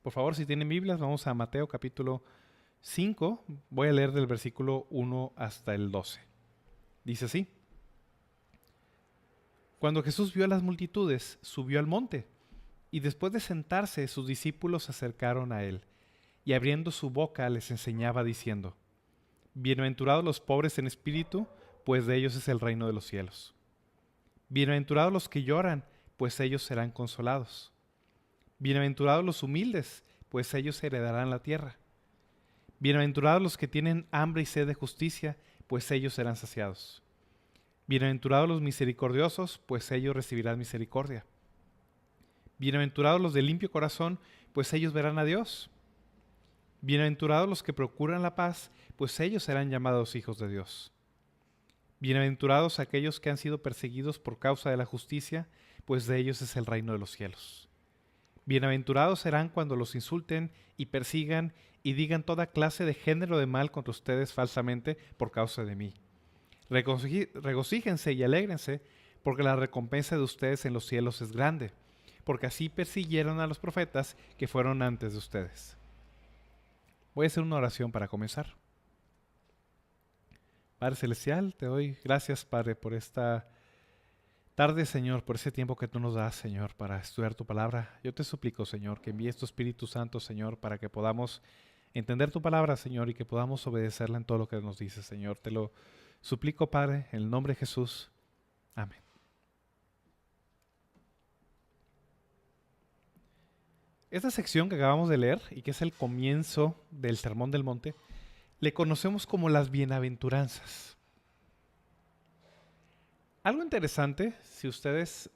Por favor, si tienen Biblias, vamos a Mateo capítulo 5. Voy a leer del versículo 1 hasta el 12. Dice así: Cuando Jesús vio a las multitudes, subió al monte, y después de sentarse, sus discípulos se acercaron a él, y abriendo su boca les enseñaba diciendo: Bienaventurados los pobres en espíritu, pues de ellos es el reino de los cielos. Bienaventurados los que lloran, pues ellos serán consolados. Bienaventurados los humildes, pues ellos heredarán la tierra. Bienaventurados los que tienen hambre y sed de justicia, pues ellos serán saciados. Bienaventurados los misericordiosos, pues ellos recibirán misericordia. Bienaventurados los de limpio corazón, pues ellos verán a Dios. Bienaventurados los que procuran la paz, pues ellos serán llamados hijos de Dios. Bienaventurados aquellos que han sido perseguidos por causa de la justicia, pues de ellos es el reino de los cielos. Bienaventurados serán cuando los insulten y persigan y digan toda clase de género de mal contra ustedes falsamente por causa de mí. Regocíjense y alégrense, porque la recompensa de ustedes en los cielos es grande, porque así persiguieron a los profetas que fueron antes de ustedes. Voy a hacer una oración para comenzar. Padre Celestial, te doy gracias, Padre, por esta tarde, Señor, por ese tiempo que tú nos das, Señor, para estudiar tu palabra. Yo te suplico, Señor, que envíes tu Espíritu Santo, Señor, para que podamos entender tu palabra, Señor, y que podamos obedecerla en todo lo que nos dices, Señor. Te lo suplico, Padre, en el nombre de Jesús. Amén. Esta sección que acabamos de leer, y que es el comienzo del Sermón del Monte, le conocemos como las bienaventuranzas. Algo interesante, si ustedes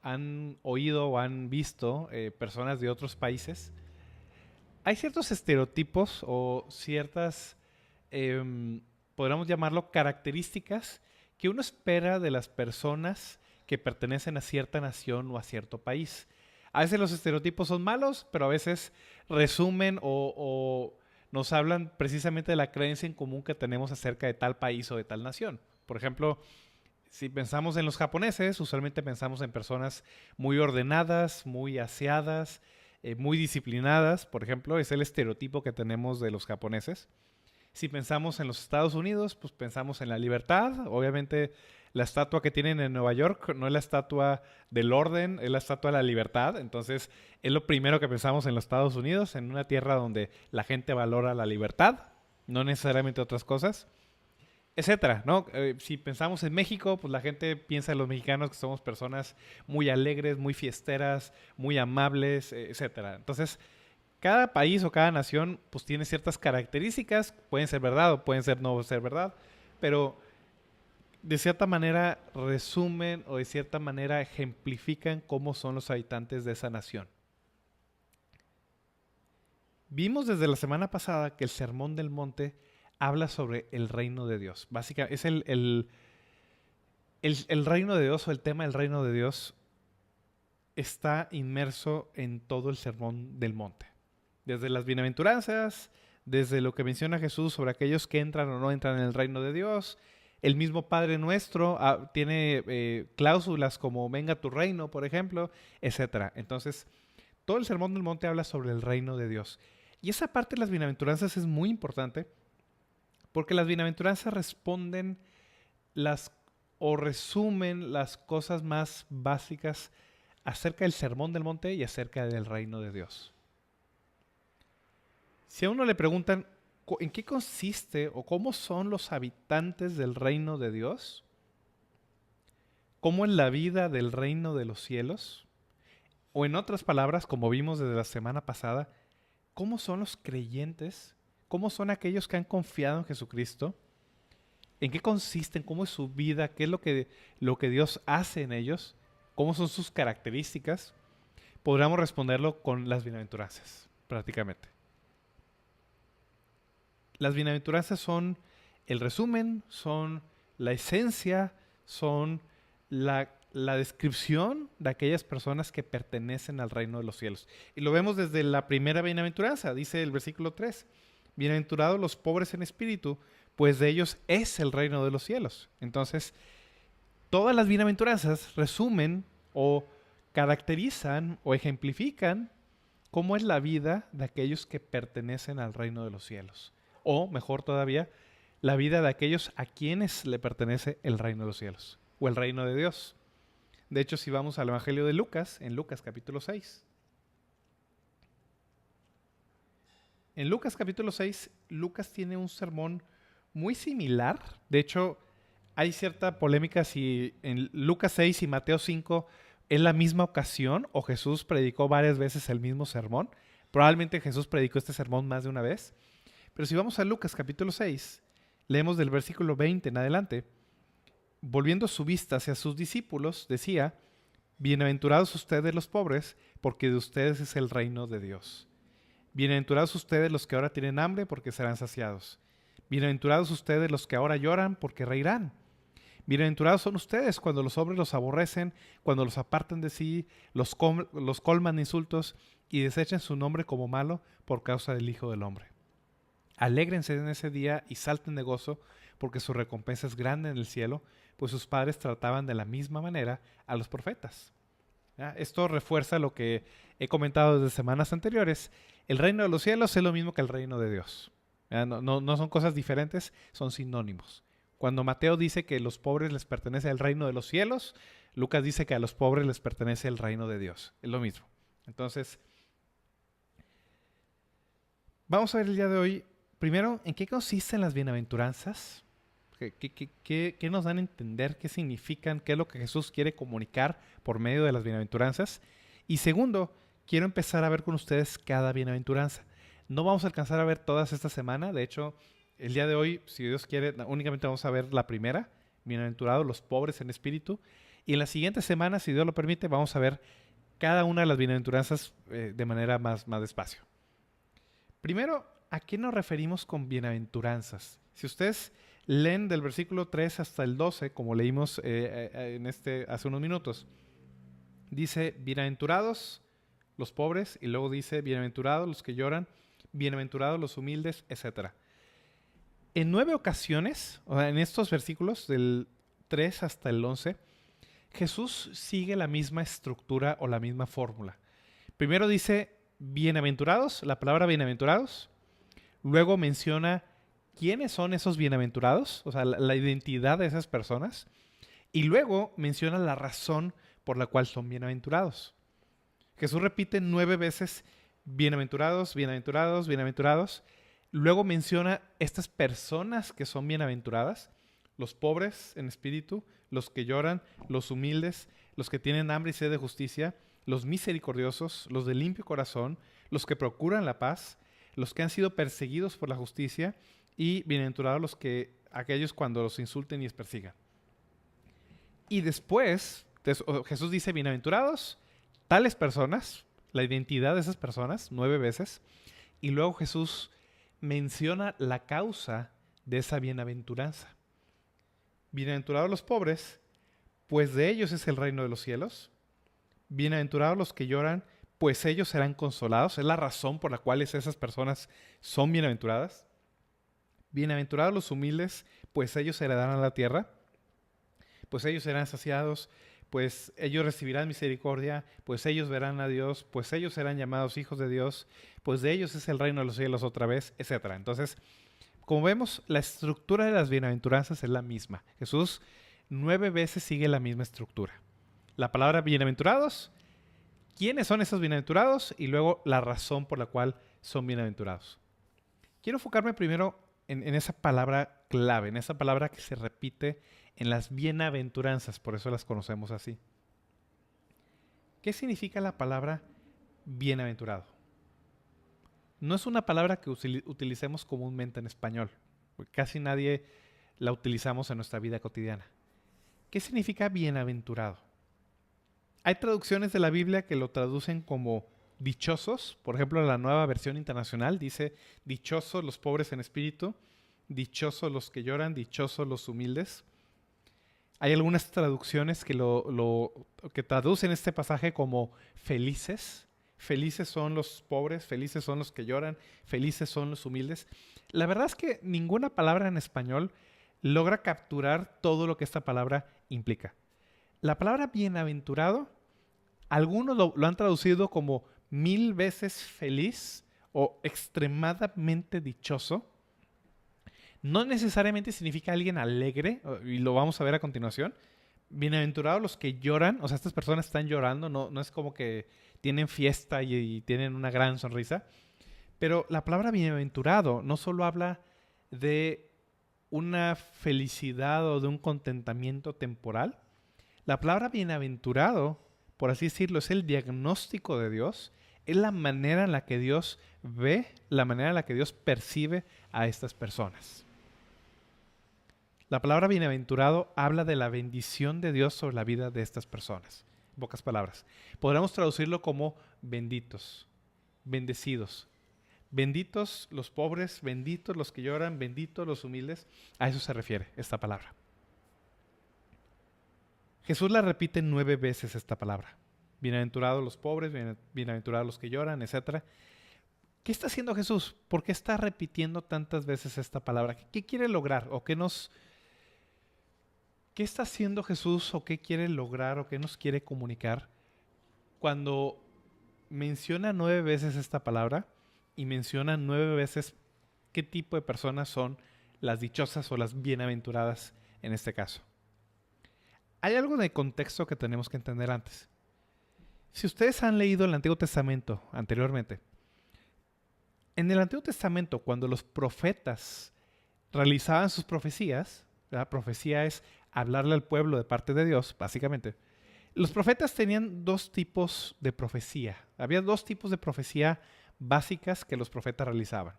han oído o han visto personas de otros países, hay ciertos estereotipos o ciertas, podríamos llamarlo, características que uno espera de las personas que pertenecen a cierta nación o a cierto país. A veces los estereotipos son malos, pero a veces resumen o nos hablan precisamente de la creencia en común que tenemos acerca de tal país o de tal nación. Por ejemplo, si pensamos en los japoneses, usualmente pensamos en personas muy ordenadas, muy aseadas, muy disciplinadas. Por ejemplo, es el estereotipo que tenemos de los japoneses. Si pensamos en los Estados Unidos, pues pensamos en la libertad. Obviamente la estatua que tienen en Nueva York no es la estatua del orden, es la estatua de la libertad. Entonces es lo primero que pensamos en los Estados Unidos, en una tierra donde la gente valora la libertad, no necesariamente otras cosas, etcétera, ¿no? Si pensamos en México, pues la gente piensa en los mexicanos que somos personas muy alegres, muy fiesteras, muy amables, etcétera. Entonces, cada país o cada nación pues tiene ciertas características, pueden ser verdad o pueden ser no ser verdad, pero de cierta manera resumen o de cierta manera ejemplifican cómo son los habitantes de esa nación. Vimos desde la semana pasada que el Sermón del Monte habla sobre el reino de Dios. Básicamente es el reino de Dios, o el tema del reino de Dios está inmerso en todo el Sermón del Monte. Desde las bienaventuranzas, desde lo que menciona Jesús sobre aquellos que entran o no entran en el reino de Dios. El mismo Padre Nuestro tiene cláusulas como venga tu reino, por ejemplo, etcétera. Entonces, todo el Sermón del Monte habla sobre el reino de Dios. Y esa parte de las bienaventuranzas es muy importante porque las bienaventuranzas responden o resumen las cosas más básicas acerca del Sermón del Monte y acerca del reino de Dios. Si a uno le preguntan en qué consiste o cómo son los habitantes del reino de Dios, cómo es la vida del reino de los cielos, o en otras palabras, como vimos desde la semana pasada, cómo son los creyentes, cómo son aquellos que han confiado en Jesucristo, en qué consisten, cómo es su vida, qué es lo que Dios hace en ellos, cómo son sus características, podríamos responderlo con las bienaventuranzas, prácticamente. Las bienaventuranzas son el resumen, son la esencia, son la descripción de aquellas personas que pertenecen al reino de los cielos. Y lo vemos desde la primera bienaventuranza, dice el versículo 3. Bienaventurados los pobres en espíritu, pues de ellos es el reino de los cielos. Entonces, todas las bienaventuranzas resumen o caracterizan o ejemplifican cómo es la vida de aquellos que pertenecen al reino de los cielos. O, mejor todavía, la vida de aquellos a quienes le pertenece el reino de los cielos o el reino de Dios. De hecho, si vamos al Evangelio de Lucas, en Lucas capítulo 6. En Lucas capítulo 6, Lucas tiene un sermón muy similar. De hecho, hay cierta polémica si en Lucas 6 y Mateo 5 es la misma ocasión o Jesús predicó varias veces el mismo sermón. Probablemente Jesús predicó este sermón más de una vez. Pero si vamos a Lucas capítulo 6, leemos del versículo 20 en adelante. Volviendo su vista hacia sus discípulos, decía: bienaventurados ustedes los pobres, porque de ustedes es el reino de Dios. Bienaventurados ustedes los que ahora tienen hambre, porque serán saciados. Bienaventurados ustedes los que ahora lloran, porque reirán. Bienaventurados son ustedes cuando los hombres los aborrecen, cuando los apartan de sí, los colman de insultos y desechen su nombre como malo por causa del Hijo del Hombre. Alégrense en ese día y salten de gozo, porque su recompensa es grande en el cielo, pues sus padres trataban de la misma manera a los profetas. ¿Ya? Esto refuerza lo que he comentado desde semanas anteriores. El reino de los cielos es lo mismo que el reino de Dios. No son cosas diferentes, son sinónimos. Cuando Mateo dice que a los pobres les pertenece el reino de los cielos, Lucas dice que a los pobres les pertenece el reino de Dios. Es lo mismo. Entonces, vamos a ver el día de hoy, primero, ¿en qué consisten las bienaventuranzas? ¿Qué nos dan a entender? ¿Qué significan? ¿Qué es lo que Jesús quiere comunicar por medio de las bienaventuranzas? Y segundo, quiero empezar a ver con ustedes cada bienaventuranza. No vamos a alcanzar a ver todas esta semana. De hecho, el día de hoy, si Dios quiere, únicamente vamos a ver la primera. Bienaventurados los pobres en espíritu. Y en la siguiente semana, si Dios lo permite, vamos a ver cada una de las bienaventuranzas de manera más despacio. Primero, ¿a qué nos referimos con bienaventuranzas? Si ustedes leen del versículo 3 hasta el 12, como leímos hace unos minutos, dice: bienaventurados los pobres, y luego dice: bienaventurados los que lloran, bienaventurados los humildes, etc. En 9 ocasiones, o sea, en estos versículos del 3 hasta el 11, Jesús sigue la misma estructura o la misma fórmula. Primero dice bienaventurados, la palabra bienaventurados. Luego menciona quiénes son esos bienaventurados, o sea, la identidad de esas personas. Y luego menciona la razón por la cual son bienaventurados. Jesús repite 9 veces bienaventurados, bienaventurados, bienaventurados. Luego menciona estas personas que son bienaventuradas: los pobres en espíritu, los que lloran, los humildes, los que tienen hambre y sed de justicia, los misericordiosos, los de limpio corazón, los que procuran la paz, los que han sido perseguidos por la justicia, y bienaventurados aquellos cuando los insulten y les persigan. Y después Jesús dice: bienaventurados tales personas, la identidad de esas personas, 9 veces. Y luego Jesús menciona la causa de esa bienaventuranza. Bienaventurados los pobres, pues de ellos es el reino de los cielos. Bienaventurados los que lloran, pues ellos serán consolados. Es la razón por la cual esas personas son bienaventuradas. Bienaventurados los humildes, pues ellos heredarán la tierra. Pues ellos serán saciados, pues ellos recibirán misericordia, pues ellos verán a Dios, pues ellos serán llamados hijos de Dios, pues de ellos es el reino de los cielos otra vez, etc. Entonces, como vemos, la estructura de las bienaventuranzas es la misma. Jesús 9 veces sigue la misma estructura. La palabra bienaventurados, quiénes son esos bienaventurados, y luego la razón por la cual son bienaventurados. Quiero enfocarme primero en esa palabra clave, en esa palabra que se repite en las bienaventuranzas, por eso las conocemos así. ¿Qué significa la palabra bienaventurado? No es una palabra que utilicemos comúnmente en español, porque casi nadie la utilizamos en nuestra vida cotidiana. ¿Qué significa bienaventurado? Hay traducciones de la Biblia que lo traducen como dichosos. Por ejemplo, la Nueva Versión Internacional dice: dichosos los pobres en espíritu, dichosos los que lloran, dichosos los humildes. Hay algunas traducciones que que traducen este pasaje como felices. Felices son los pobres, felices son los que lloran, felices son los humildes. La verdad es que ninguna palabra en español logra capturar todo lo que esta palabra implica. La palabra bienaventurado, algunos lo han traducido como 1000 veces feliz o extremadamente dichoso no necesariamente significa alguien alegre, y lo vamos a ver a continuación. Bienaventurados los que lloran, o sea, estas personas están llorando, no es como que tienen fiesta y tienen una gran sonrisa. Pero la palabra bienaventurado no solo habla de una felicidad o de un contentamiento temporal. La palabra bienaventurado, por así decirlo, es el diagnóstico de Dios, es la manera en la que Dios ve, la manera en la que Dios percibe a estas personas. La palabra bienaventurado habla de la bendición de Dios sobre la vida de estas personas. En pocas palabras. Podríamos traducirlo como benditos, bendecidos. Benditos los pobres, benditos los que lloran, benditos los humildes. A eso se refiere esta palabra. Jesús la repite 9 veces esta palabra. Bienaventurados los pobres, bienaventurados los que lloran, etc. ¿Qué está haciendo Jesús? ¿Por qué está repitiendo tantas veces esta palabra? ¿Qué quiere lograr? ¿O qué está haciendo Jesús? ¿O qué quiere lograr? ¿O qué nos quiere comunicar? Cuando menciona 9 veces esta palabra y menciona 9 veces qué tipo de personas son las dichosas o las bienaventuradas en este caso. Hay algo de contexto que tenemos que entender antes. Si ustedes han leído el Antiguo Testamento anteriormente, en el Antiguo Testamento, cuando los profetas realizaban sus profecías, la profecía es hablarle al pueblo de parte de Dios, básicamente. Los profetas tenían 2 tipos de profecía. Había 2 tipos de profecía básicas que los profetas realizaban.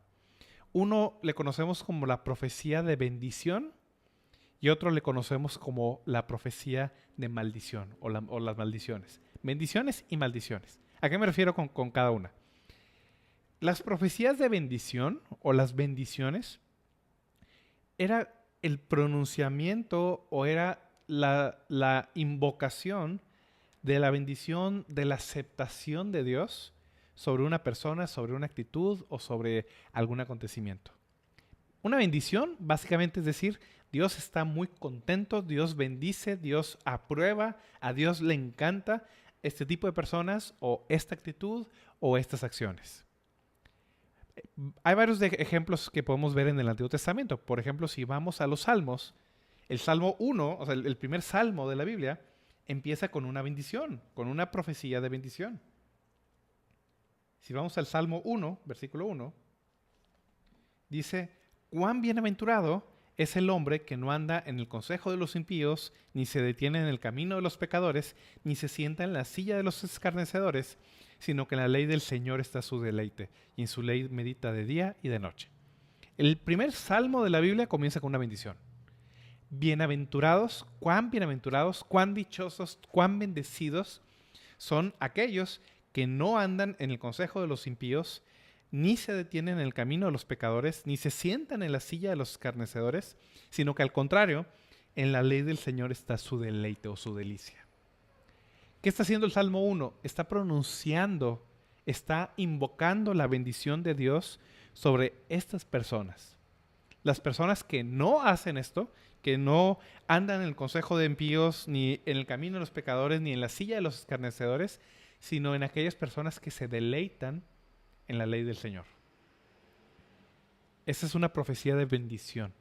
Uno le conocemos como la profecía de bendición y otro le conocemos como la profecía de maldición o las maldiciones. Bendiciones y maldiciones. ¿A qué me refiero con cada una? Las profecías de bendición o las bendiciones era el pronunciamiento o era la invocación de la bendición, de la aceptación de Dios sobre una persona, sobre una actitud o sobre algún acontecimiento. Una bendición básicamente es decir, Dios está muy contento, Dios bendice, Dios aprueba, a Dios le encanta este tipo de personas o esta actitud o estas acciones. Hay varios ejemplos que podemos ver en el Antiguo Testamento. Por ejemplo, si vamos a los Salmos, el Salmo 1, o sea, el primer salmo de la Biblia, empieza con una bendición, con una profecía de bendición. Si vamos al Salmo 1, versículo 1, dice, cuán bienaventurado es el hombre que no anda en el consejo de los impíos, ni se detiene en el camino de los pecadores, ni se sienta en la silla de los escarnecedores, sino que en la ley del Señor está su deleite, y en su ley medita de día y de noche. El primer salmo de la Biblia comienza con una bendición. Bienaventurados, cuán dichosos, cuán bendecidos son aquellos que no andan en el consejo de los impíos, ni se detienen en el camino de los pecadores, ni se sientan en la silla de los escarnecedores, sino que al contrario, en la ley del Señor está su deleite o su delicia. ¿Qué está haciendo el Salmo 1? Está pronunciando, está invocando la bendición de Dios sobre estas personas. Las personas que no hacen esto, que no andan en el consejo de impíos, ni en el camino de los pecadores, ni en la silla de los escarnecedores, sino en aquellas personas que se deleitan en la ley del Señor. Esa es una profecía de bendición.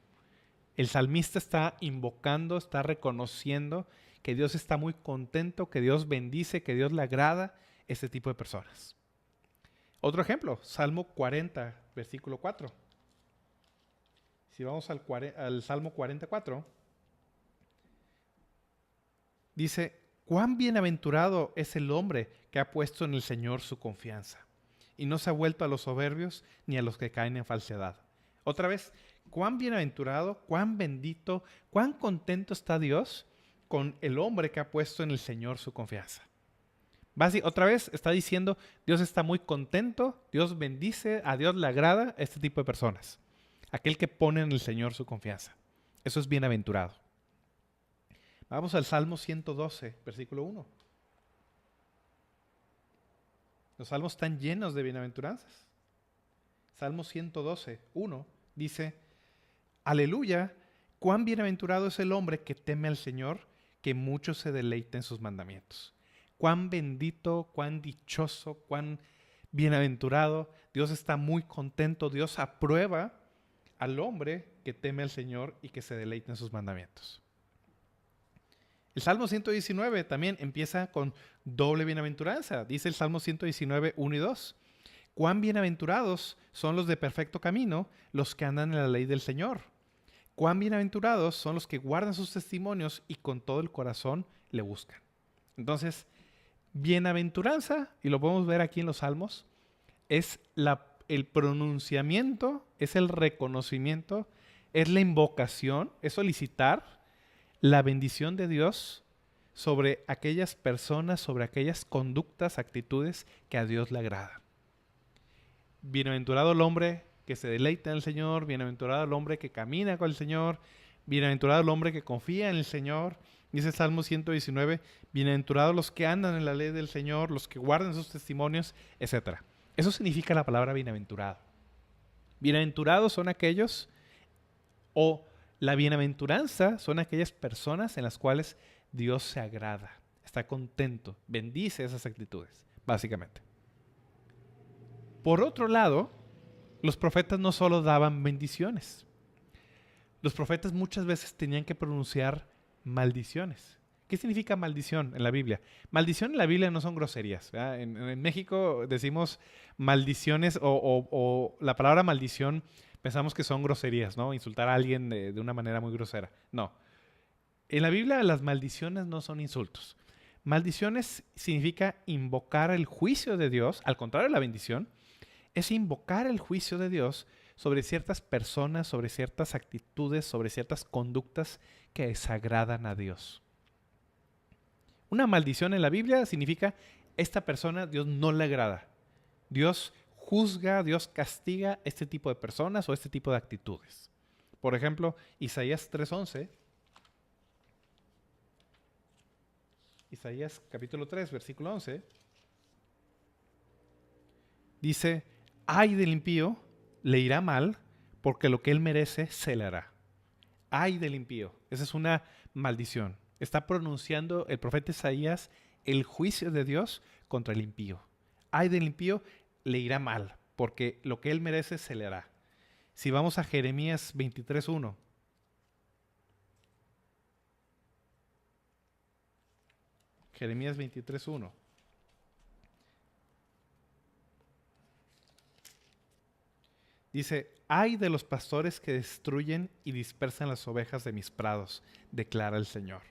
El salmista está invocando, está reconociendo que Dios está muy contento, que Dios bendice, que Dios le agrada este tipo de personas. Otro ejemplo, Salmo 40, versículo 4. Si vamos al Salmo 44, dice, cuán bienaventurado es el hombre que ha puesto en el Señor su confianza y no se ha vuelto a los soberbios ni a los que caen en falsedad. Otra vez, cuán bienaventurado, cuán bendito, cuán contento está Dios con el hombre que ha puesto en el Señor su confianza. Otra vez está diciendo, Dios está muy contento, Dios bendice, a Dios le agrada a este tipo de personas. Aquel que pone en el Señor su confianza. Eso es bienaventurado. Vamos al Salmo 112, versículo 1. Los salmos están llenos de bienaventuranzas. Salmo 112, 1 dice, aleluya, cuán bienaventurado es el hombre que teme al Señor, que mucho se deleita en sus mandamientos. Cuán bendito, cuán dichoso, cuán Bienaventurado, Dios está muy contento, Dios aprueba al hombre que teme al Señor y que se deleita en sus mandamientos. El Salmo 119 también empieza con doble bienaventuranza. Dice el Salmo 119, 1 y 2. Cuán bienaventurados son los de perfecto camino, los que andan en la ley del Señor. Cuán bienaventurados son los que guardan sus testimonios y con todo el corazón le buscan. Entonces, bienaventuranza, y lo podemos ver aquí en los Salmos, es el pronunciamiento, es el reconocimiento, es la invocación, es solicitar la bendición de Dios sobre aquellas personas, sobre aquellas conductas, actitudes que a Dios le agradan. Bienaventurado el hombre que se deleita en el Señor, bienaventurado el hombre que camina con el Señor, bienaventurado el hombre que confía en el Señor. Dice el Salmo 119, bienaventurados los que andan en la ley del Señor, los que guardan sus testimonios, etc. Eso significa la palabra bienaventurado. Bienaventurados son aquellos, o la bienaventuranza son aquellas personas en las cuales Dios se agrada, está contento, bendice esas actitudes, básicamente. Por otro lado, los profetas no solo daban bendiciones. Los profetas muchas veces tenían que pronunciar maldiciones. ¿Qué significa maldición en la Biblia? Maldición en la Biblia no son groserías. En México decimos maldiciones o la palabra maldición pensamos que son groserías, ¿no? Insultar a alguien de una manera muy grosera. No. En la Biblia las maldiciones no son insultos. Maldiciones significa invocar el juicio de Dios, al contrario de la bendición, es invocar el juicio de Dios sobre ciertas personas, sobre ciertas actitudes, sobre ciertas conductas que desagradan a Dios. Una maldición en la Biblia significa esta persona Dios no le agrada. Dios juzga, Dios castiga este tipo de personas o este tipo de actitudes. Por ejemplo, Isaías 3:11. Isaías capítulo 3, versículo 11. Dice, ay del impío, le irá mal, porque lo que él merece se le hará. Ay del impío. Esa es una maldición. Está pronunciando el profeta Isaías el juicio de Dios contra el impío. Ay del impío, le irá mal, porque lo que él merece se le hará. Si vamos a Jeremías 23:1. Jeremías 23:1. Dice, ay de los pastores que destruyen y dispersan las ovejas de mis prados, declara el Señor.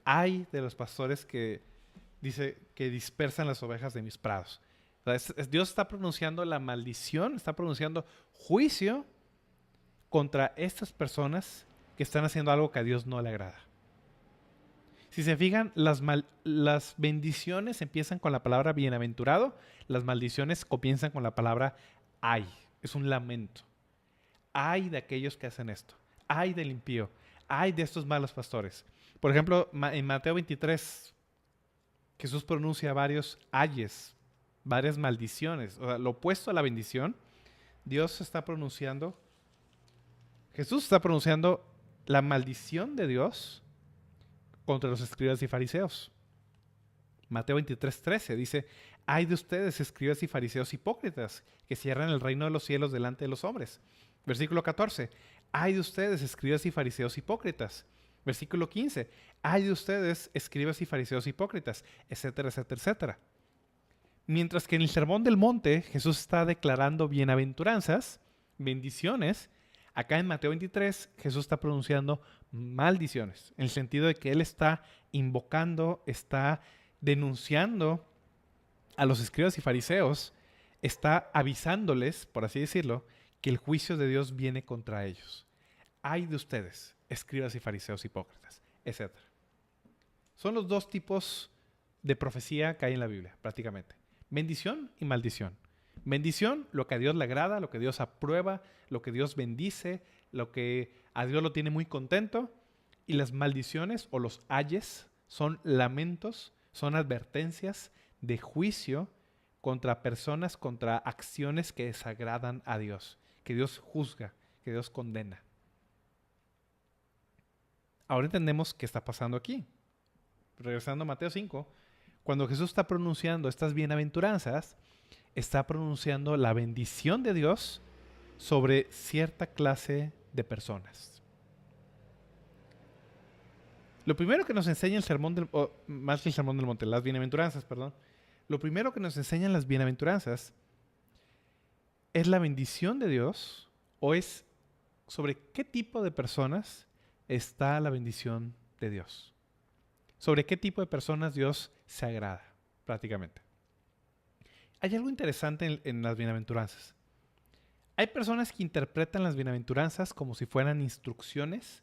Ay de los pastores que dispersan las ovejas de mis prados. O sea, Dios está pronunciando la maldición, está pronunciando juicio contra estas personas que están haciendo algo que a Dios no le agrada. Si se fijan, las bendiciones empiezan con la palabra bienaventurado, las maldiciones comienzan con la palabra ay. Es un lamento. Ay de aquellos que hacen esto. Ay del impío. Ay de estos malos pastores. Por ejemplo, en Mateo 23, Jesús pronuncia varios ayes, varias maldiciones. O sea, lo opuesto a la bendición, Jesús está pronunciando la maldición de Dios contra los escribas y fariseos. Mateo 23:13 dice, ay de ustedes, escribas y fariseos hipócritas, que cierran el reino de los cielos delante de los hombres. Versículo 14, ay de ustedes, escribas y fariseos hipócritas. Versículo 15, ay de ustedes, escribas y fariseos hipócritas, etcétera, etcétera, etcétera. Mientras que en el Sermón del Monte Jesús está declarando bienaventuranzas, bendiciones, acá en Mateo 23 Jesús está pronunciando maldiciones, en el sentido de que Él está invocando, está denunciando a los escribas y fariseos, está avisándoles, por así decirlo, que el juicio de Dios viene contra ellos. Ay de ustedes, escribas y fariseos hipócritas, etc. Son los dos tipos de profecía que hay en la Biblia, prácticamente. Bendición y maldición. Bendición, lo que a Dios le agrada, lo que Dios aprueba, lo que Dios bendice, lo que a Dios lo tiene muy contento. Y las maldiciones o los ayes son lamentos, son advertencias de juicio contra personas, contra acciones que desagradan a Dios, que Dios juzga, que Dios condena. Ahora entendemos qué está pasando aquí. Regresando a Mateo 5, cuando Jesús está pronunciando estas bienaventuranzas, está pronunciando la bendición de Dios sobre cierta clase de personas. Lo primero que nos enseña el sermón más que el sermón del monte, las bienaventuranzas, perdón. Lo primero que nos enseñan las bienaventuranzas es la bendición de Dios, o es sobre qué tipo de personas está la bendición de Dios. Sobre qué tipo de personas Dios se agrada, prácticamente. Hay algo interesante en las bienaventuranzas. Hay personas que interpretan las bienaventuranzas como si fueran instrucciones,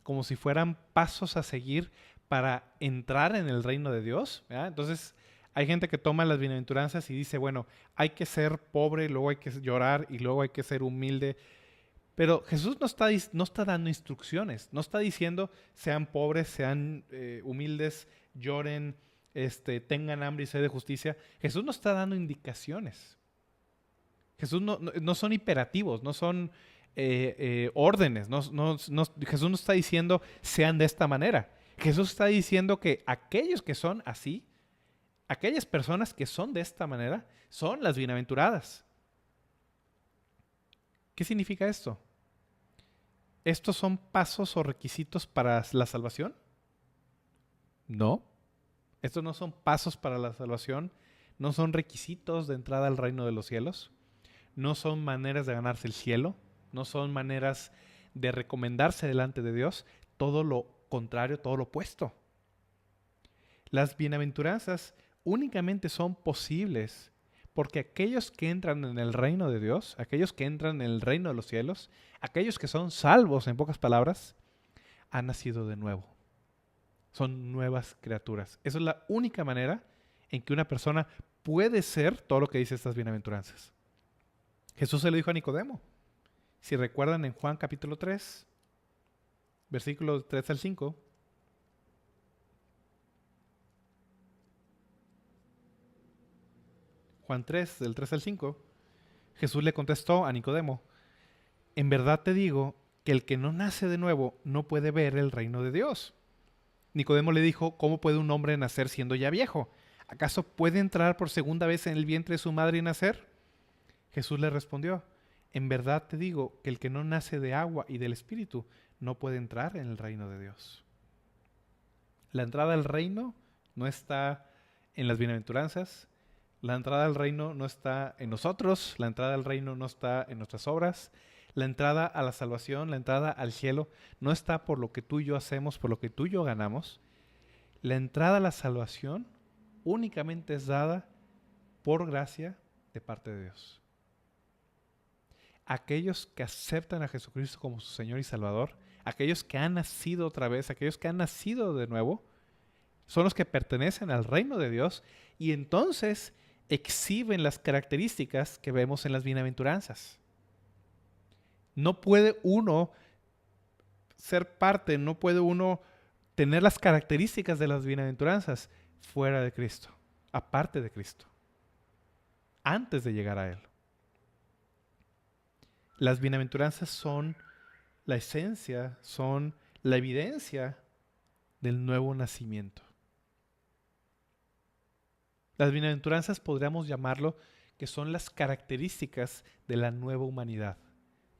como si fueran pasos a seguir para entrar en el reino de Dios, ¿verdad? Entonces, hay gente que toma las bienaventuranzas y dice, bueno, hay que ser pobre, luego hay que llorar y luego hay que ser humilde. Pero Jesús no está dando instrucciones, no está diciendo sean pobres, sean humildes, lloren, tengan hambre y sed de justicia. Jesús no está dando indicaciones. Jesús no son imperativos, no son órdenes. Jesús no está diciendo sean de esta manera. Jesús está diciendo que aquellos que son así, aquellas personas que son de esta manera, son las bienaventuradas. ¿Qué significa esto? ¿Estos son pasos o requisitos para la salvación? No. Estos no son pasos para la salvación. No son requisitos de entrada al reino de los cielos. No son maneras de ganarse el cielo. No son maneras de recomendarse delante de Dios. Todo lo contrario, todo lo opuesto. Las bienaventuranzas únicamente son posibles porque aquellos que entran en el reino de Dios, aquellos que entran en el reino de los cielos, aquellos que son salvos, en pocas palabras, han nacido de nuevo. Son nuevas criaturas. Esa es la única manera en que una persona puede ser todo lo que dice estas bienaventuranzas. Jesús se lo dijo a Nicodemo. Si recuerdan en Juan capítulo 3, versículos 3 al 5, Juan 3, del 3 al 5, Jesús le contestó a Nicodemo, en verdad te digo que el que no nace de nuevo no puede ver el reino de Dios. Nicodemo le dijo, ¿cómo puede un hombre nacer siendo ya viejo? ¿Acaso puede entrar por segunda vez en el vientre de su madre y nacer? Jesús le respondió, en verdad te digo que el que no nace de agua y del Espíritu no puede entrar en el reino de Dios. La entrada al reino no está en las bienaventuranzas, la entrada al reino no está en nosotros, la entrada al reino no está en nuestras obras, la entrada a la salvación, la entrada al cielo no está por lo que tú y yo hacemos, por lo que tú y yo ganamos. La entrada a la salvación únicamente es dada por gracia de parte de Dios. Aquellos que aceptan a Jesucristo como su Señor y Salvador, aquellos que han nacido otra vez, aquellos que han nacido de nuevo, son los que pertenecen al reino de Dios y entonces exhiben las características que vemos en las bienaventuranzas. No puede uno ser parte, no puede uno tener las características de las bienaventuranzas fuera de Cristo, aparte de Cristo, antes de llegar a Él. Las bienaventuranzas son la esencia, son la evidencia del nuevo nacimiento. Las bienaventuranzas podríamos llamarlo que son las características de la nueva humanidad,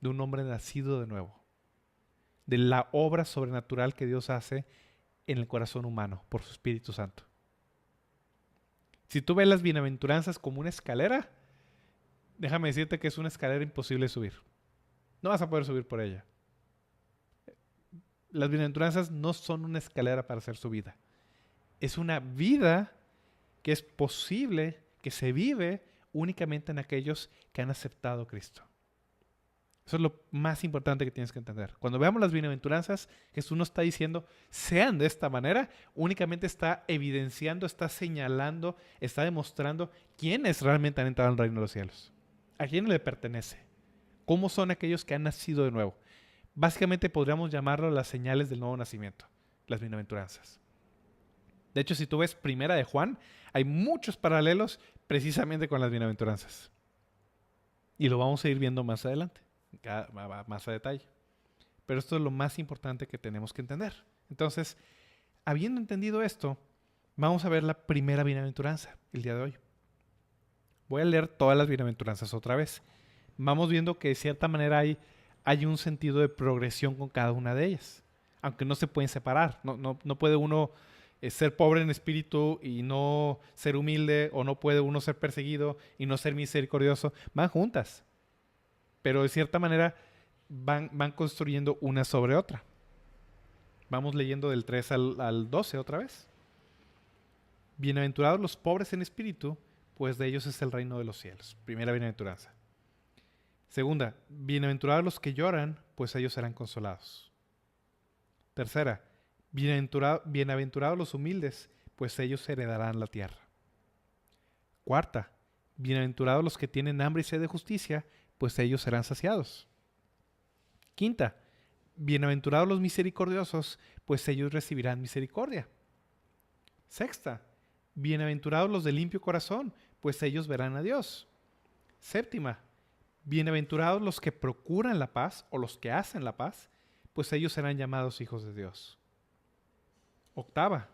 de un hombre nacido de nuevo, de la obra sobrenatural que Dios hace en el corazón humano por su Espíritu Santo. Si tú ves las bienaventuranzas como una escalera, déjame decirte que es una escalera imposible de subir. No vas a poder subir por ella. Las bienaventuranzas no son una escalera para ser subida. Es una vida que es posible, que se vive únicamente en aquellos que han aceptado a Cristo. Eso es lo más importante que tienes que entender. Cuando veamos las bienaventuranzas, Jesús no está diciendo sean de esta manera, únicamente está evidenciando, está señalando, está demostrando quiénes realmente han entrado al reino de los cielos. ¿A quién le pertenece? ¿Cómo son aquellos que han nacido de nuevo? Básicamente podríamos llamarlo las señales del nuevo nacimiento, las bienaventuranzas. De hecho, si tú ves Primera de Juan, hay muchos paralelos precisamente con las bienaventuranzas. Y lo vamos a ir viendo más adelante, más a detalle. Pero esto es lo más importante que tenemos que entender. Entonces, habiendo entendido esto, vamos a ver la primera bienaventuranza el día de hoy. Voy a leer todas las bienaventuranzas otra vez. Vamos viendo que de cierta manera hay un sentido de progresión con cada una de ellas, aunque no se pueden separar. No puede uno ser pobre en espíritu y no ser humilde, o no puede uno ser perseguido y no ser misericordioso. Van juntas, pero de cierta manera van construyendo una sobre otra. Vamos leyendo del 3 al 12 otra vez. Bienaventurados los pobres en espíritu, pues de ellos es el reino de los cielos. Primera bienaventuranza. Segunda, bienaventurados los que lloran, pues ellos serán consolados. Tercera, bienaventurados los humildes, pues ellos heredarán la tierra. Cuarta, bienaventurados los que tienen hambre y sed de justicia, pues ellos serán saciados. Quinta, bienaventurados los misericordiosos, pues ellos recibirán misericordia. Sexta, bienaventurados los de limpio corazón, pues ellos verán a Dios. Séptima, bienaventurados los que procuran la paz o los que hacen la paz, pues ellos serán llamados hijos de Dios. Octava,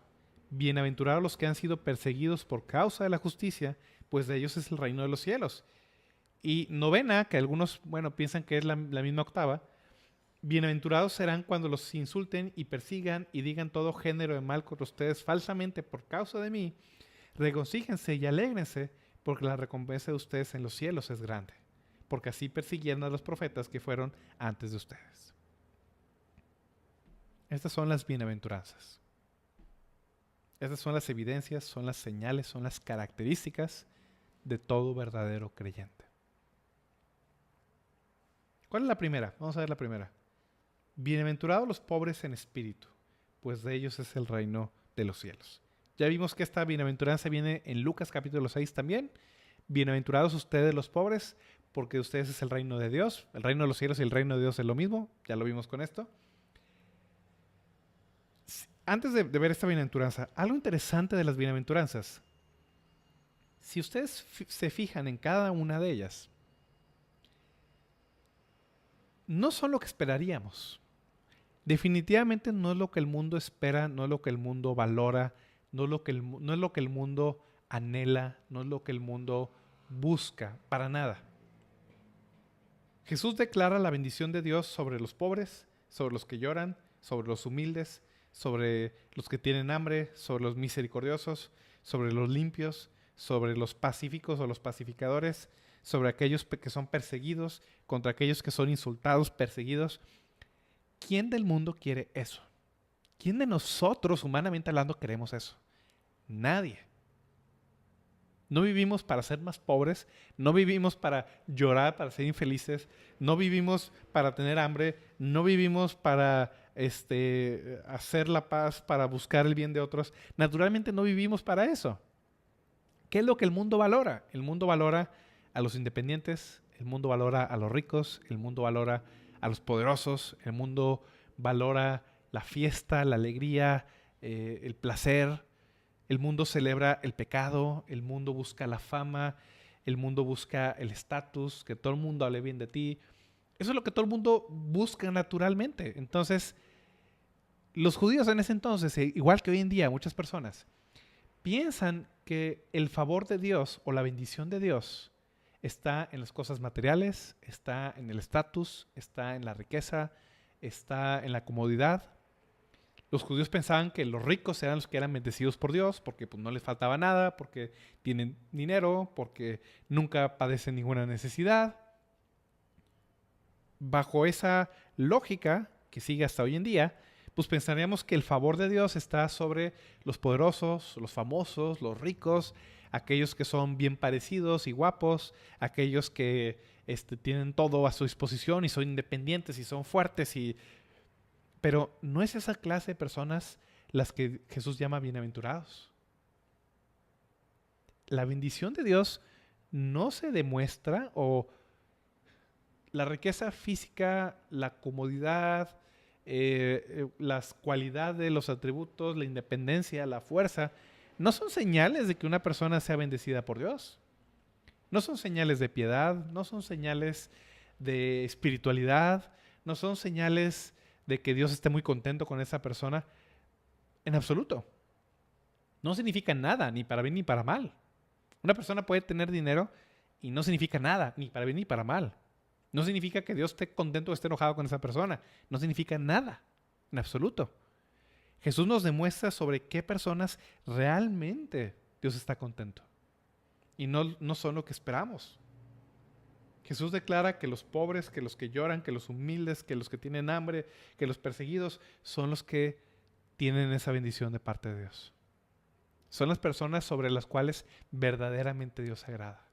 bienaventurados los que han sido perseguidos por causa de la justicia, pues de ellos es el reino de los cielos. Y novena, que algunos, piensan que es la misma octava, bienaventurados serán cuando los insulten y persigan y digan todo género de mal contra ustedes falsamente por causa de mí. Regocíjense y alégrense, porque la recompensa de ustedes en los cielos es grande, porque así persiguieron a los profetas que fueron antes de ustedes. Estas son las bienaventuranzas. Estas son las evidencias, son las señales, son las características de todo verdadero creyente. ¿Cuál es la primera? Vamos a ver la primera. Bienaventurados los pobres en espíritu, pues de ellos es el reino de los cielos. Ya vimos que esta bienaventuranza viene en Lucas capítulo 6 también. Bienaventurados ustedes los pobres, porque de ustedes es el reino de Dios. El reino de los cielos y el reino de Dios es lo mismo. Ya lo vimos con esto. Antes de ver esta bienaventuranza, algo interesante de las bienaventuranzas. Si ustedes se fijan en cada una de ellas, no son lo que esperaríamos. Definitivamente no es lo que el mundo espera, no es lo que el mundo valora, no es lo que el mundo anhela, no es lo que el mundo busca, para nada. Jesús declara la bendición de Dios sobre los pobres, sobre los que lloran, sobre los humildes, sobre los que tienen hambre, sobre los misericordiosos, sobre los limpios, sobre los pacíficos o los pacificadores, sobre aquellos que son perseguidos, contra aquellos que son insultados, perseguidos. ¿Quién del mundo quiere eso? ¿Quién de nosotros, humanamente hablando, queremos eso? Nadie. No vivimos para ser más pobres, no vivimos para llorar, para ser infelices, no vivimos para tener hambre, no vivimos para hacer la paz, para buscar el bien de otros. Naturalmente no vivimos para eso. ¿Qué es lo que el mundo valora? El mundo valora a los independientes, el mundo valora a los ricos, el mundo valora a los poderosos, el mundo valora la fiesta, la alegría, el placer. El mundo celebra el pecado, el mundo busca la fama, el mundo busca el estatus, que todo el mundo hable bien de ti. Eso es lo que todo el mundo busca naturalmente. Entonces, los judíos en ese entonces, igual que hoy en día muchas personas, piensan que el favor de Dios o la bendición de Dios está en las cosas materiales, está en el estatus, está en la riqueza, está en la comodidad. Los judíos pensaban que los ricos eran los que eran bendecidos por Dios porque no les faltaba nada, porque tienen dinero, porque nunca padecen ninguna necesidad. Bajo esa lógica que sigue hasta hoy en día, pues pensaríamos que el favor de Dios está sobre los poderosos, los famosos, los ricos, aquellos que son bien parecidos y guapos, aquellos que tienen todo a su disposición y son independientes y son fuertes. Pero no es esa clase de personas las que Jesús llama bienaventurados. La bendición de Dios no se demuestra, o la riqueza física, la comodidad, las cualidades, los atributos, la independencia, la fuerza, no son señales de que una persona sea bendecida por Dios. No son señales de piedad, no son señales de espiritualidad, no son señales de que Dios esté muy contento con esa persona. En absoluto. No significa nada, ni para bien ni para mal. Una persona puede tener dinero Y no significa nada, ni para bien ni para mal. No significa que Dios esté contento o esté enojado con esa persona. No significa nada, en absoluto. Jesús nos demuestra sobre qué personas realmente Dios está contento. Y no son lo que esperamos. Jesús declara que los pobres, que los que lloran, que los humildes, que los que tienen hambre, que los perseguidos son los que tienen esa bendición de parte de Dios. Son las personas sobre las cuales verdaderamente Dios se agrada.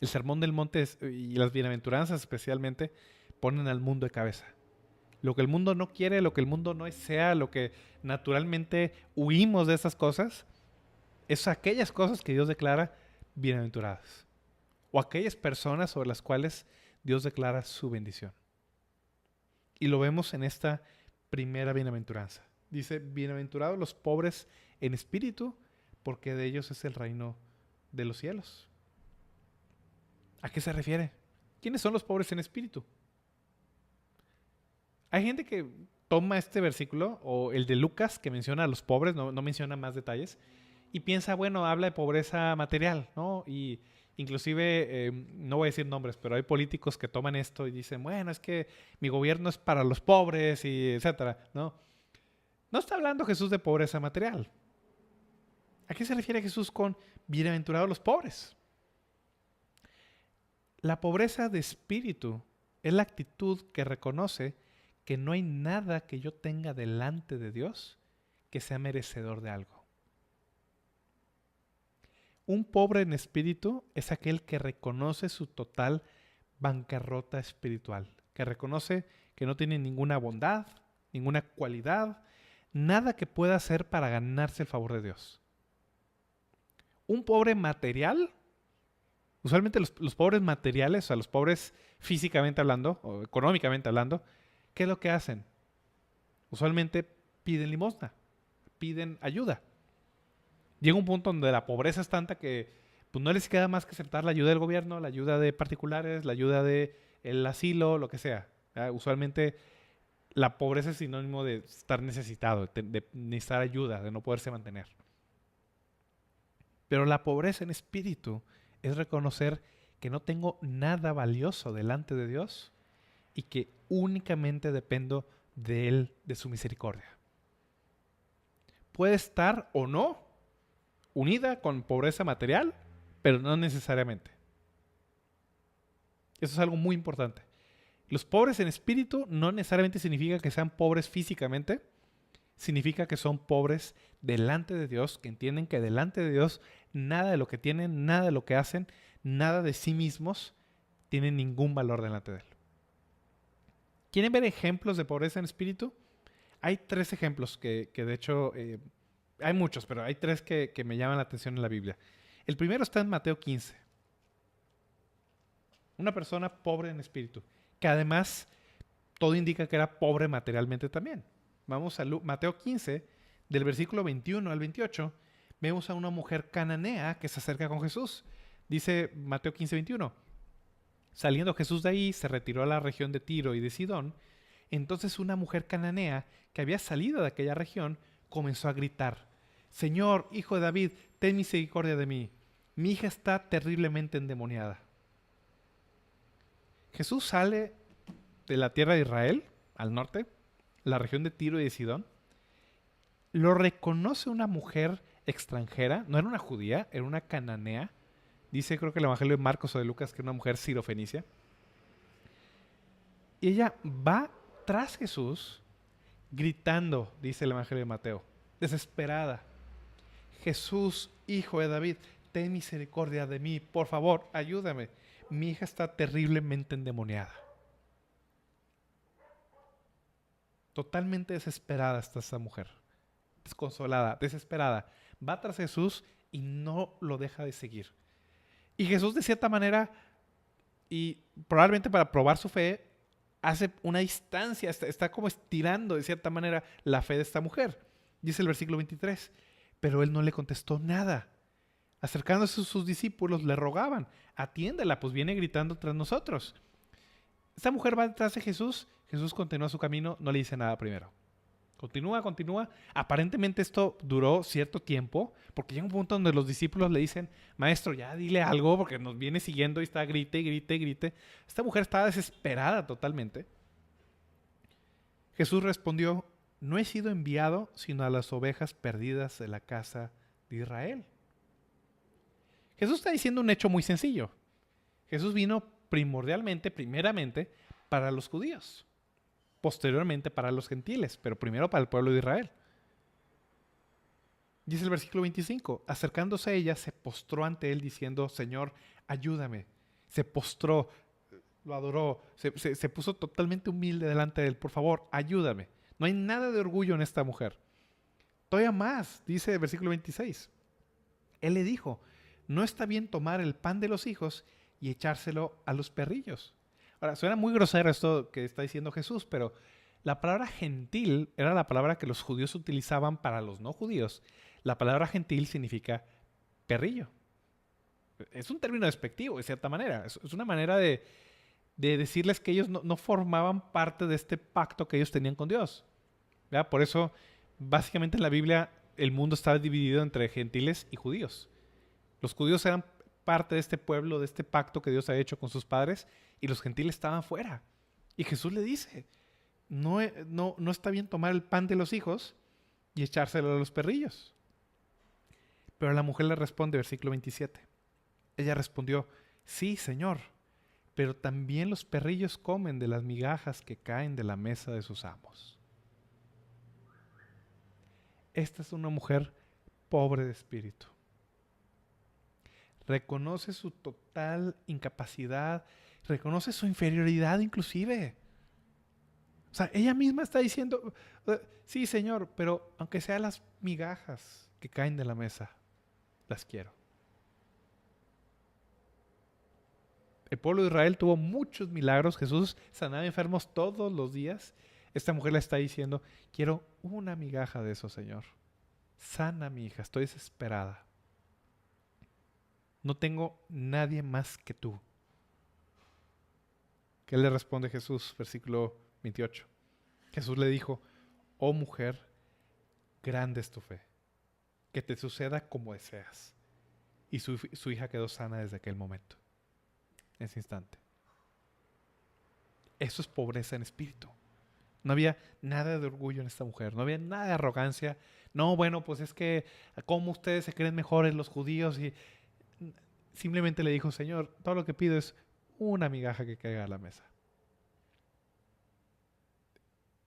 El Sermón del Monte y las bienaventuranzas especialmente ponen al mundo de cabeza. Lo que el mundo no quiere, lo que el mundo no desea, lo que naturalmente huimos de esas cosas, es aquellas cosas que Dios declara bienaventuradas. O aquellas personas sobre las cuales Dios declara su bendición. Y lo vemos en esta primera bienaventuranza. Dice, bienaventurados los pobres en espíritu, porque de ellos es el reino de los cielos. ¿A qué se refiere? ¿Quiénes son los pobres en espíritu? Hay gente que toma este versículo, o el de Lucas, que menciona a los pobres, no menciona más detalles, y piensa, bueno, habla de pobreza material, ¿no? Y inclusive, no voy a decir nombres, pero hay políticos que toman esto y dicen, bueno, es que mi gobierno es para los pobres, y etcétera, ¿no? No está hablando Jesús de pobreza material. ¿A qué se refiere Jesús con bienaventurados los pobres? La pobreza de espíritu es la actitud que reconoce que no hay nada que yo tenga delante de Dios que sea merecedor de algo. Un pobre en espíritu es aquel que reconoce su total bancarrota espiritual, que reconoce que no tiene ninguna bondad, ninguna cualidad, nada que pueda hacer para ganarse el favor de Dios. Un pobre material, usualmente los pobres materiales, o sea, los pobres físicamente hablando, o económicamente hablando, ¿qué es lo que hacen? Usualmente piden limosna, piden ayuda. Llega un punto donde la pobreza es tanta que pues, no les queda más que aceptar la ayuda del gobierno, la ayuda de particulares, la ayuda del asilo, lo que sea. Usualmente la pobreza es sinónimo de estar necesitado, de necesitar ayuda, de no poderse mantener. Pero la pobreza en espíritu es reconocer que no tengo nada valioso delante de Dios y que únicamente dependo de Él, de su misericordia. Puede estar o no unida con pobreza material, pero no necesariamente. Eso es algo muy importante. Los pobres en espíritu no necesariamente significa que sean pobres físicamente, significa que son pobres delante de Dios, que entienden que delante de Dios nada de lo que tienen, nada de lo que hacen, nada de sí mismos tiene ningún valor delante de Él. ¿Quieren ver ejemplos de pobreza en espíritu? Hay 3 ejemplos que de hecho, hay muchos, pero hay 3 que me llaman la atención en la Biblia. El primero está en Mateo 15. Una persona pobre en espíritu, que además todo indica que era pobre materialmente también. Vamos a Mateo 15, del versículo 21 al 28, vemos a una mujer cananea que se acerca con Jesús. Dice Mateo 15, 21. Saliendo Jesús de ahí, se retiró a la región de Tiro y de Sidón. Entonces una mujer cananea que había salido de aquella región comenzó a gritar, Señor, hijo de David, ten misericordia de mí. Mi hija está terriblemente endemoniada. Jesús sale de la tierra de Israel, al norte, la región de Tiro y de Sidón. Lo reconoce una mujer extranjera, no era una judía, era una cananea. Dice, creo que el Evangelio de Marcos o de Lucas, que era una mujer sirofenicia. Y ella va tras Jesús, gritando, dice el Evangelio de Mateo, desesperada. Jesús, hijo de David, ten misericordia de mí, por favor, ayúdame. Mi hija está terriblemente endemoniada. Totalmente desesperada está esta mujer. Desconsolada, desesperada. Va tras Jesús y no lo deja de seguir. Y Jesús de cierta manera, y probablemente para probar su fe, hace una distancia, está como estirando de cierta manera la fe de esta mujer. Dice el versículo 23, pero él no le contestó nada. Acercándose a sus discípulos le rogaban, atiéndela, pues viene gritando tras nosotros. Esta mujer va detrás de Jesús, Jesús continúa su camino, no le dice nada primero. Continúa. Aparentemente esto duró cierto tiempo, porque llega un punto donde los discípulos le dicen, maestro, ya dile algo, porque nos viene siguiendo y está grite. Esta mujer estaba desesperada totalmente. Jesús respondió, no he sido enviado sino a las ovejas perdidas de la casa de Israel. Jesús está diciendo un hecho muy sencillo. Jesús vino primeramente, para los judíos. Posteriormente para los gentiles, pero primero para el pueblo de Israel. Dice el versículo 25, acercándose a ella, se postró ante él diciendo, Señor, ayúdame. Se postró, lo adoró, se puso totalmente humilde delante de él. Por favor, ayúdame. No hay nada de orgullo en esta mujer. Todavía más, dice el versículo 26. Él le dijo, no está bien tomar el pan de los hijos y echárselo a los perrillos. Ahora, suena muy grosero esto que está diciendo Jesús, pero la palabra gentil era la palabra que los judíos utilizaban para los no judíos. La palabra gentil significa perrillo. Es un término despectivo, de cierta manera. Es una manera de decirles que ellos no formaban parte de este pacto que ellos tenían con Dios. ¿Verdad? Por eso, básicamente en la Biblia, el mundo estaba dividido entre gentiles y judíos. Los judíos eran parte de este pueblo, de este pacto que Dios ha hecho con sus padres, y los gentiles estaban fuera. Y Jesús le dice, no está bien tomar el pan de los hijos y echárselo a los perrillos. Pero la mujer le responde, versículo 27. Ella respondió, sí, Señor, pero también los perrillos comen de las migajas que caen de la mesa de sus amos. Esta es una mujer pobre de espíritu. Reconoce su total incapacidad, reconoce su inferioridad inclusive. O sea, ella misma está diciendo, sí, Señor, pero aunque sean las migajas que caen de la mesa, las quiero. El pueblo de Israel tuvo muchos milagros. Jesús sanaba enfermos todos los días. Esta mujer le está diciendo, quiero una migaja de eso, Señor. Sana mi hija, estoy desesperada. No tengo nadie más que tú. ¿Qué le responde Jesús? Versículo 28. Jesús le dijo, oh mujer, grande es tu fe, que te suceda como deseas. Y su hija quedó sana desde aquel momento, en ese instante. Eso es pobreza en espíritu. No había nada de orgullo en esta mujer, no había nada de arrogancia. No, bueno, pues es que, ¿cómo ustedes se creen mejores los judíos? Y simplemente le dijo, Señor, todo lo que pido es una migaja que caiga a la mesa.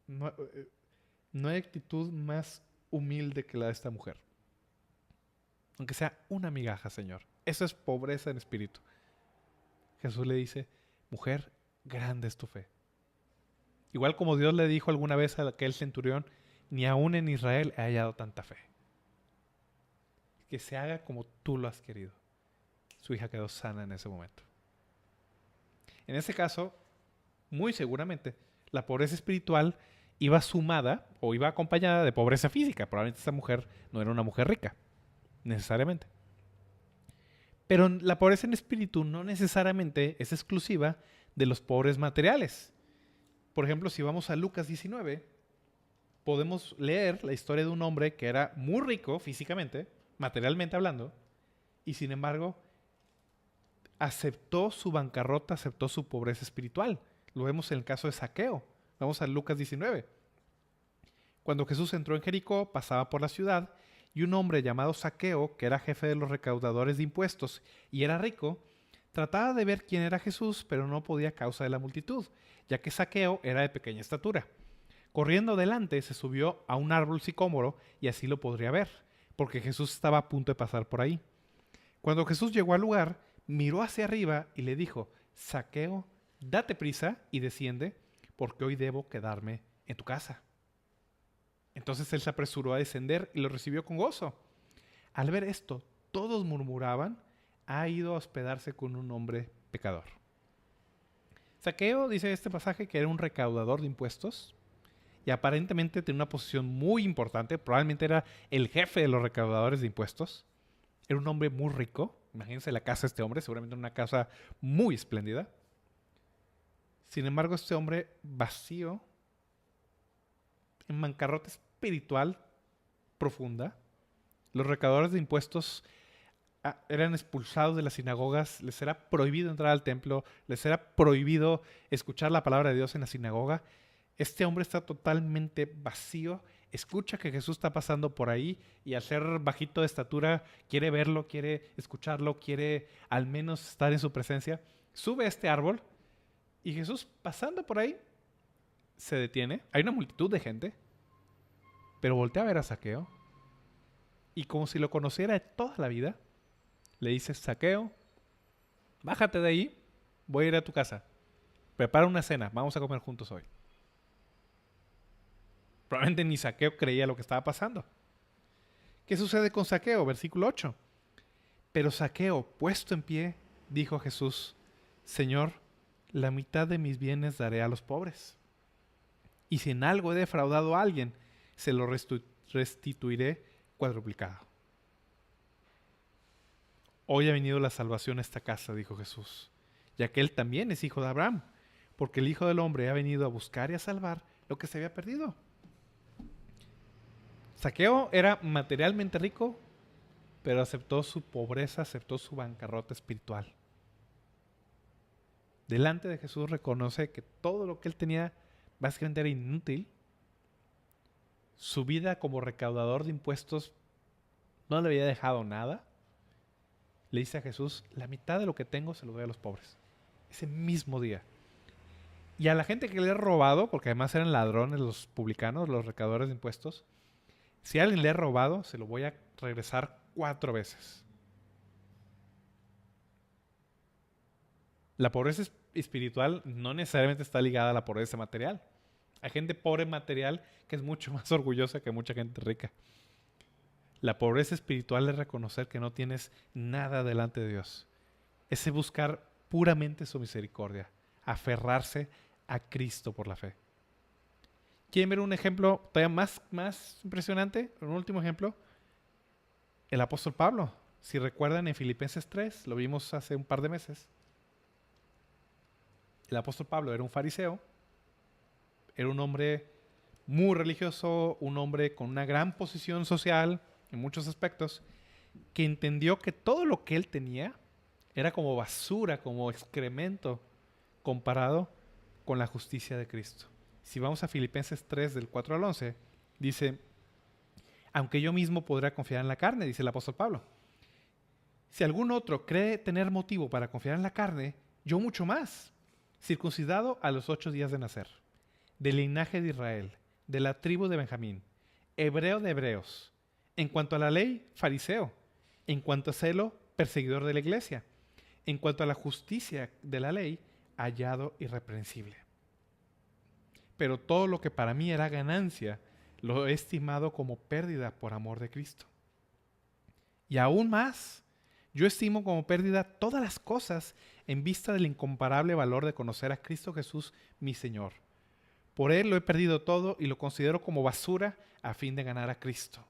No hay actitud más humilde que la de esta mujer. Aunque sea una migaja, Señor. Eso es pobreza en espíritu. Jesús le dice, mujer, grande es tu fe. Igual como Dios le dijo alguna vez a aquel centurión, ni aún en Israel he hallado tanta fe. Que se haga como tú lo has querido. Su hija quedó sana en ese momento. En ese caso, muy seguramente, la pobreza espiritual iba sumada o iba acompañada de pobreza física. Probablemente esta mujer no era una mujer rica, necesariamente. Pero la pobreza en espíritu no necesariamente es exclusiva de los pobres materiales. Por ejemplo, si vamos a Lucas 19, podemos leer la historia de un hombre que era muy rico físicamente, materialmente hablando, y sin embargo aceptó su bancarrota, aceptó su pobreza espiritual. Lo vemos en el caso de Zaqueo. Vamos a Lucas 19. Cuando Jesús entró en Jericó, pasaba por la ciudad, y un hombre llamado Zaqueo, que era jefe de los recaudadores de impuestos y era rico, trataba de ver quién era Jesús, pero no podía a causa de la multitud, ya que Zaqueo era de pequeña estatura. Corriendo adelante, se subió a un árbol sicómoro y así lo podría ver, porque Jesús estaba a punto de pasar por ahí. Cuando Jesús llegó al lugar, miró hacia arriba y le dijo, Zaqueo, date prisa y desciende, porque hoy debo quedarme en tu casa. Entonces él se apresuró a descender y lo recibió con gozo. Al ver esto, todos murmuraban, ha ido a hospedarse con un hombre pecador. Zaqueo, dice este pasaje, que era un recaudador de impuestos y aparentemente tenía una posición muy importante, probablemente era el jefe de los recaudadores de impuestos. Era un hombre muy rico, imagínense la casa de este hombre, seguramente una casa muy espléndida. Sin embargo, este hombre vacío, en bancarrota espiritual profunda. Los recaudadores de impuestos eran expulsados de las sinagogas, les era prohibido entrar al templo, les era prohibido escuchar la palabra de Dios en la sinagoga. Este hombre está totalmente vacío, escucha que Jesús está pasando por ahí y al ser bajito de estatura quiere verlo, quiere escucharlo, quiere al menos estar en su presencia. Sube a este árbol y Jesús pasando por ahí se detiene. Hay una multitud de gente, pero voltea a ver a Zaqueo y como si lo conociera de toda la vida, le dice: Zaqueo, bájate de ahí, voy a ir a tu casa. Prepara una cena, vamos a comer juntos hoy. Probablemente ni Zaqueo creía lo que estaba pasando. ¿Qué sucede con Zaqueo? Versículo 8. Pero Zaqueo, puesto en pie, dijo a Jesús: Señor, la mitad de mis bienes daré a los pobres. Y si en algo he defraudado a alguien, se lo restituiré cuadruplicado. Hoy ha venido la salvación a esta casa, dijo Jesús, ya que él también es hijo de Abraham, porque el Hijo del Hombre ha venido a buscar y a salvar lo que se había perdido. Zaqueo era materialmente rico, pero aceptó su pobreza, aceptó su bancarrota espiritual. Delante de Jesús reconoce que todo lo que él tenía básicamente era inútil. Su vida como recaudador de impuestos no le había dejado nada. Le dice a Jesús: la mitad de lo que tengo se lo doy a los pobres. Ese mismo día. Y a la gente que le ha robado, porque además eran ladrones los publicanos, los recaudadores de impuestos, si a alguien le ha robado, se lo voy a regresar 4 veces. La pobreza espiritual no necesariamente está ligada a la pobreza material. Hay gente pobre material que es mucho más orgullosa que mucha gente rica. La pobreza espiritual es reconocer que no tienes nada delante de Dios. Es buscar puramente su misericordia, aferrarse a Cristo por la fe. ¿Quieren ver un ejemplo todavía más impresionante? Un último ejemplo. El apóstol Pablo. Si recuerdan en Filipenses 3, lo vimos hace un par de meses. El apóstol Pablo era un fariseo, era un hombre muy religioso, un hombre con una gran posición social en muchos aspectos, que entendió que todo lo que él tenía era como basura, como excremento, comparado con la justicia de Cristo. Si vamos a Filipenses 3, del 4 al 11, dice: aunque yo mismo podrá confiar en la carne, dice el apóstol Pablo. Si algún otro cree tener motivo para confiar en la carne, yo mucho más. Circuncidado a los 8 días de nacer, del linaje de Israel, de la tribu de Benjamín, hebreo de hebreos, en cuanto a la ley, fariseo, en cuanto a celo, perseguidor de la iglesia, en cuanto a la justicia de la ley, hallado irreprensible. Pero todo lo que para mí era ganancia, lo he estimado como pérdida por amor de Cristo. Y aún más, yo estimo como pérdida todas las cosas en vista del incomparable valor de conocer a Cristo Jesús, mi Señor. Por Él lo he perdido todo y lo considero como basura a fin de ganar a Cristo.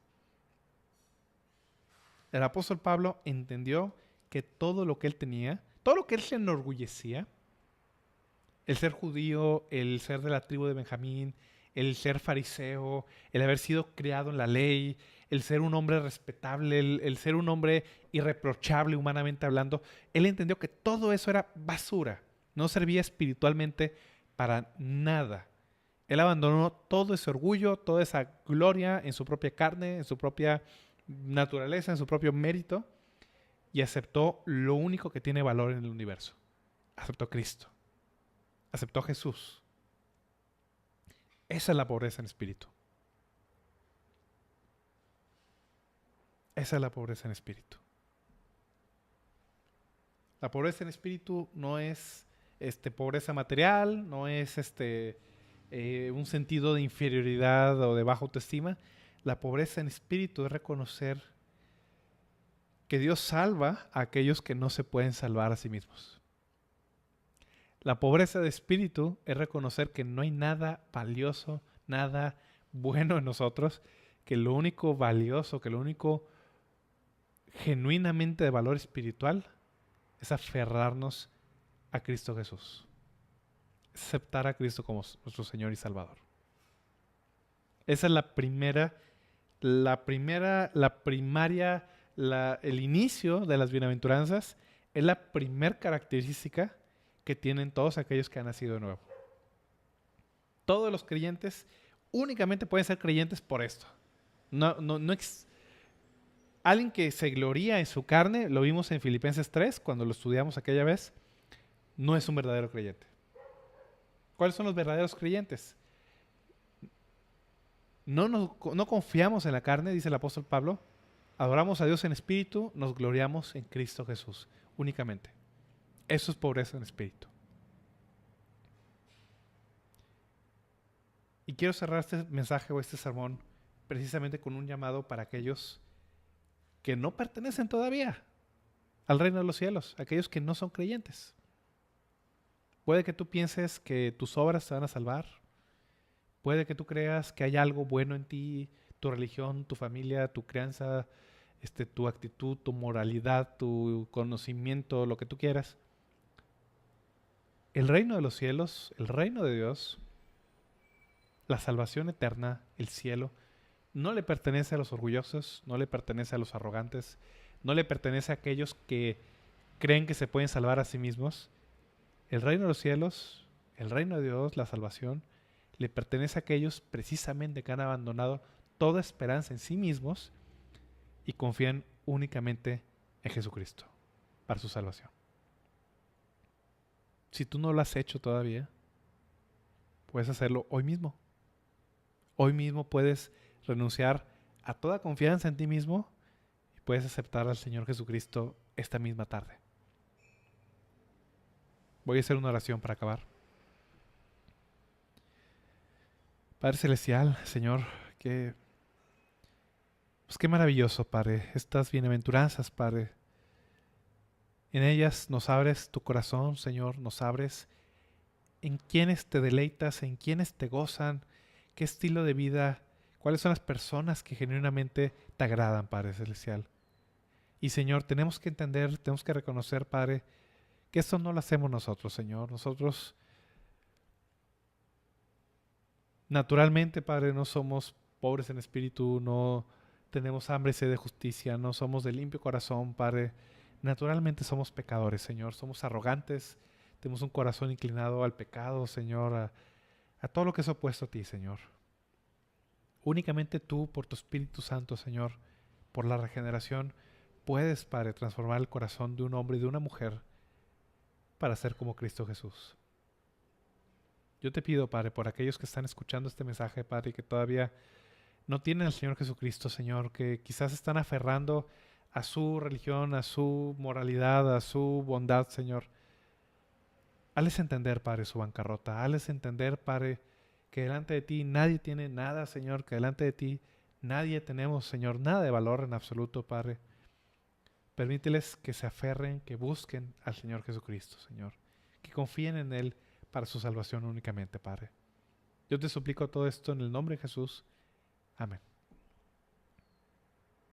El apóstol Pablo entendió que todo lo que él tenía, todo lo que él se enorgullecía, el ser judío, el ser de la tribu de Benjamín, el ser fariseo, el haber sido criado en la ley, el ser un hombre respetable, el ser un hombre irreprochable humanamente hablando, él entendió que todo eso era basura, no servía espiritualmente para nada. Él abandonó todo ese orgullo, toda esa gloria en su propia carne, en su propia naturaleza, en su propio mérito, y aceptó lo único que tiene valor en el universo. Aceptó a Cristo. Aceptó a Jesús. Esa es la pobreza en espíritu. Esa es la pobreza en espíritu. La pobreza en espíritu no es pobreza material, no es un sentido de inferioridad o de baja autoestima. La pobreza en espíritu es reconocer que Dios salva a aquellos que no se pueden salvar a sí mismos. La pobreza de espíritu es reconocer que no hay nada valioso, nada bueno en nosotros, que lo único valioso, que lo único genuinamente de valor espiritual es aferrarnos a Cristo Jesús. Aceptar a Cristo como nuestro Señor y Salvador. Esa es la primaria, el inicio de las bienaventuranzas es la primer característica que tienen todos aquellos que han nacido de nuevo. Todos los creyentes únicamente pueden ser creyentes por esto. Alguien que se gloría en su carne, lo vimos en Filipenses 3, cuando lo estudiamos aquella vez, no es un verdadero creyente. ¿Cuáles son los verdaderos creyentes? No confiamos en la carne, dice el apóstol Pablo. Adoramos a Dios en espíritu, nos gloriamos en Cristo Jesús, únicamente. Eso es pobreza en espíritu. Y quiero cerrar este mensaje o este sermón precisamente con un llamado para aquellos que no pertenecen todavía al reino de los cielos, aquellos que no son creyentes. Puede que tú pienses que tus obras te van a salvar. Puede que tú creas que hay algo bueno en ti, tu religión, tu familia, tu crianza, tu actitud, tu moralidad, tu conocimiento, lo que tú quieras. El reino de los cielos, el reino de Dios, la salvación eterna, el cielo, no le pertenece a los orgullosos, no le pertenece a los arrogantes, no le pertenece a aquellos que creen que se pueden salvar a sí mismos. El reino de los cielos, el reino de Dios, la salvación, le pertenece a aquellos precisamente que han abandonado toda esperanza en sí mismos y confían únicamente en Jesucristo para su salvación. Si tú no lo has hecho todavía, puedes hacerlo hoy mismo. Hoy mismo puedes renunciar a toda confianza en ti mismo y puedes aceptar al Señor Jesucristo esta misma tarde. Voy a hacer una oración para acabar. Padre Celestial, Señor, qué maravilloso, Padre, estas bienaventuranzas, Padre. En ellas nos abres tu corazón, Señor, nos abres en quienes te deleitas, en quienes te gozan, qué estilo de vida, cuáles son las personas que genuinamente te agradan, Padre Celestial. Y Señor, tenemos que entender, tenemos que reconocer, Padre, que esto no lo hacemos nosotros, Señor. Nosotros, naturalmente, Padre, no somos pobres en espíritu, no tenemos hambre y sed de justicia, no somos de limpio corazón, Padre. Naturalmente somos pecadores, Señor. Somos arrogantes, tenemos un corazón inclinado al pecado, Señor, a todo lo que es opuesto a ti, Señor. Únicamente tú, por tu Espíritu Santo, Señor, por la regeneración, puedes, Padre, transformar el corazón de un hombre y de una mujer para ser como Cristo Jesús. Yo te pido, Padre, por aquellos que están escuchando este mensaje, Padre, que todavía no tienen al Señor Jesucristo, Señor, que quizás están aferrando a su religión, a su moralidad, a su bondad, Señor. Hazles entender, Padre, su bancarrota. Hazles entender, Padre, que delante de ti nadie tiene nada, Señor, que delante de ti nadie tenemos, Señor, nada de valor en absoluto, Padre. Permíteles que se aferren, que busquen al Señor Jesucristo, Señor, que confíen en Él para su salvación únicamente, Padre. Yo te suplico todo esto en el nombre de Jesús. Amén.